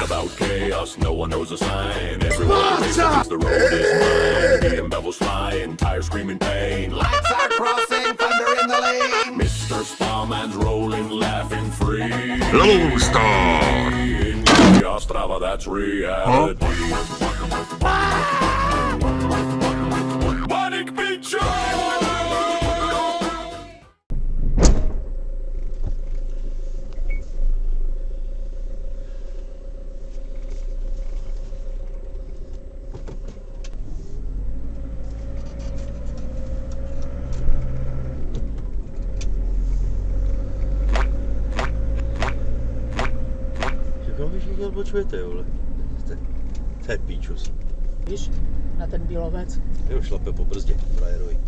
About chaos, no one knows a sign. Everyone thinks the road is mine. The bevels flying, tires screaming pain. Lights are crossing, thunder in the lane. Mr. Starman's rolling, laughing free. Low Star. In chaos, Strava, that's reality. Panic Picture! Všichni odbočujete, vole. To je píčus. Víš, na ten bílovec. Jo, šlape po brzdě, frajerovi.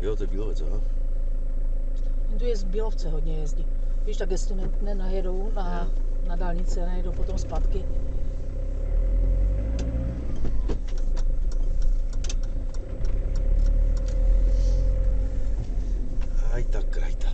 Jo, to je bílovec, aha. Tu je z Bílovce hodně jezdí. Víš, tak jestli nenajedou na dálnici a najedou potom zpátky. Krajta, krajta.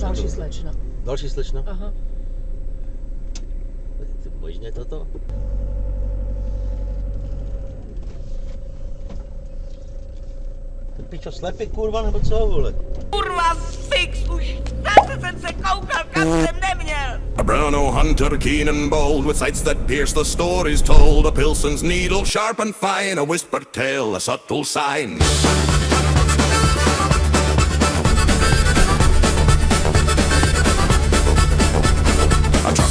Další slečna. Další slečna? Aha. Ty možně toto? Ty pičo slepý, kurva, nebo co, vole? Kurva, fix, už zase jsem se koukal, kam jsem neměl. A Bruno hunter, keen and bold, with sights that pierce the stories told. A Pilsen's needle, sharp and fine, a whispered tale, a subtle sign.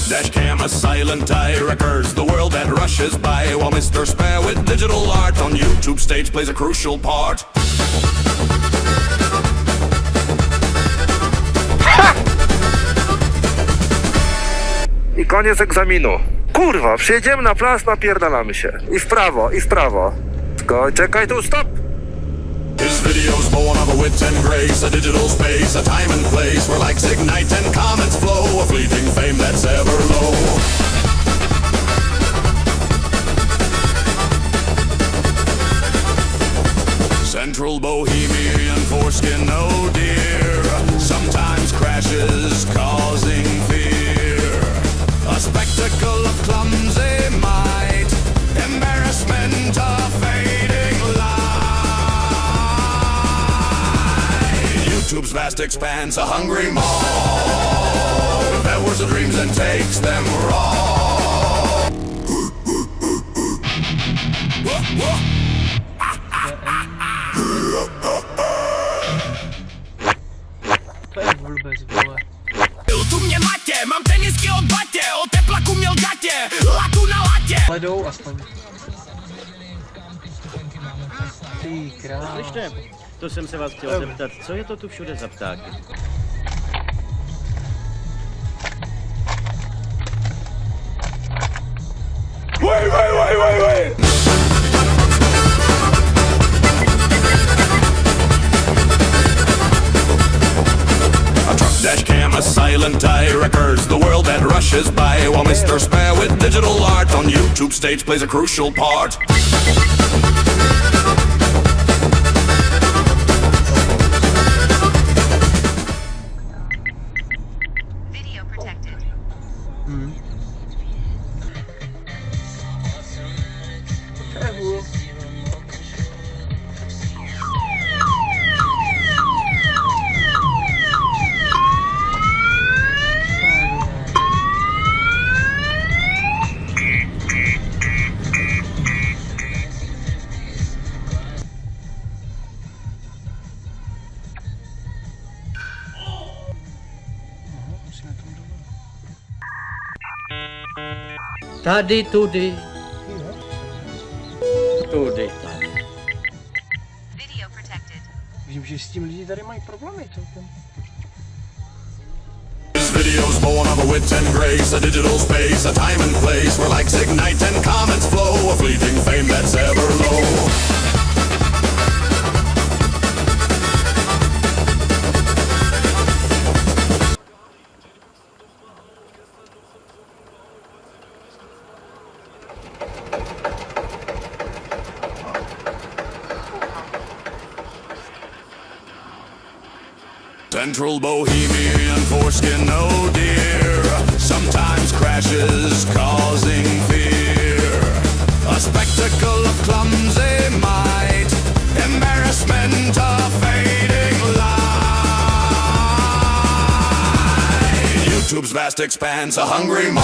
Dash cam, a silent eye records the world that rushes by, while Mr. Spare with digital art on YouTube stage plays a crucial part. I koniec egzaminu. Kurwa, przyjedziemy na plac, napierdalamy się. I w prawo, i w prawo. Czekaj tu, stop! His videos born of a wit and grace, a digital space, a time and place where likes ignite and comments flow, a fleeting fame that's ever low. Central Bohemian foreskin, oh dear, sometimes crashes causing fear. A spectacle of clumsy might, embarrassment of fading light. YouTube's vast expanse, a hungry mob devours the dreams and takes them raw. Tu mě matě, mám tenisky od batě, od teplaku měl gatě, latu na latě. Ledou aspoň. Ty král. Slyšte, to jsem se vás chtěl zeptat, co je to tu všude za ptáky? Wait! Dashcam, a silent eye records the world that rushes by, while Mr. Spare with digital art on YouTube stage plays a crucial part. Video protected. Tady, tudy. Tudy, tady. Video protected. Vím, že s tím lidi tady mají problémy celkem. His videos born of a wit and grace, a digital space, a time and place where likes ignite and comments flow, a fleeting fame that's ever low. Central Bohemian foreskin, oh dear, sometimes crashes causing fear. A spectacle of clumsy might, embarrassment of fading light. YouTube's vast expanse, a hungry mob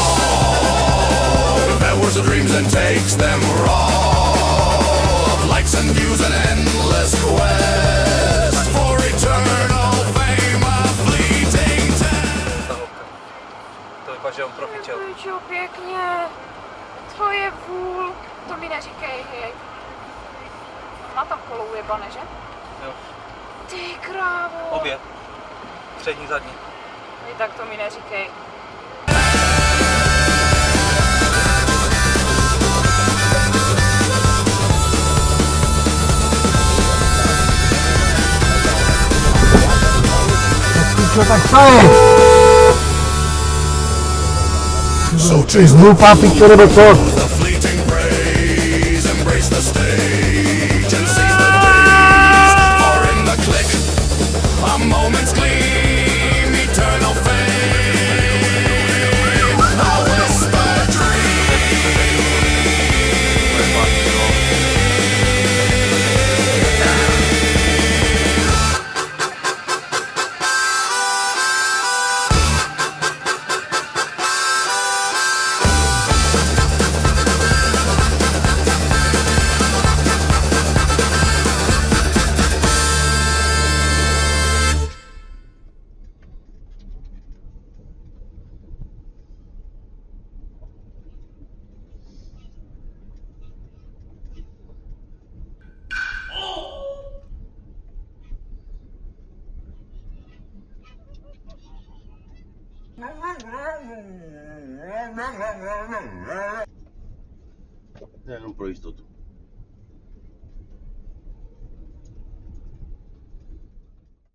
devours the dreams and takes them raw. Of likes and views, an endless quest for eternal. Že on profičil. Děkuji pěkně. Tvoje vůl. To mi neříkej, hej. Má tam kolou jebane, že? Jo. Ty krávo. Obě. Přední, zadní. I tak to mi neříkej. Co tak stalo? So Hlupá pičo nebo co? the fleeting praise, embrace the stage and seize the days, or in the click, a moment's gleam, eternal fame, a whisper dream. Jenom pro jistotu.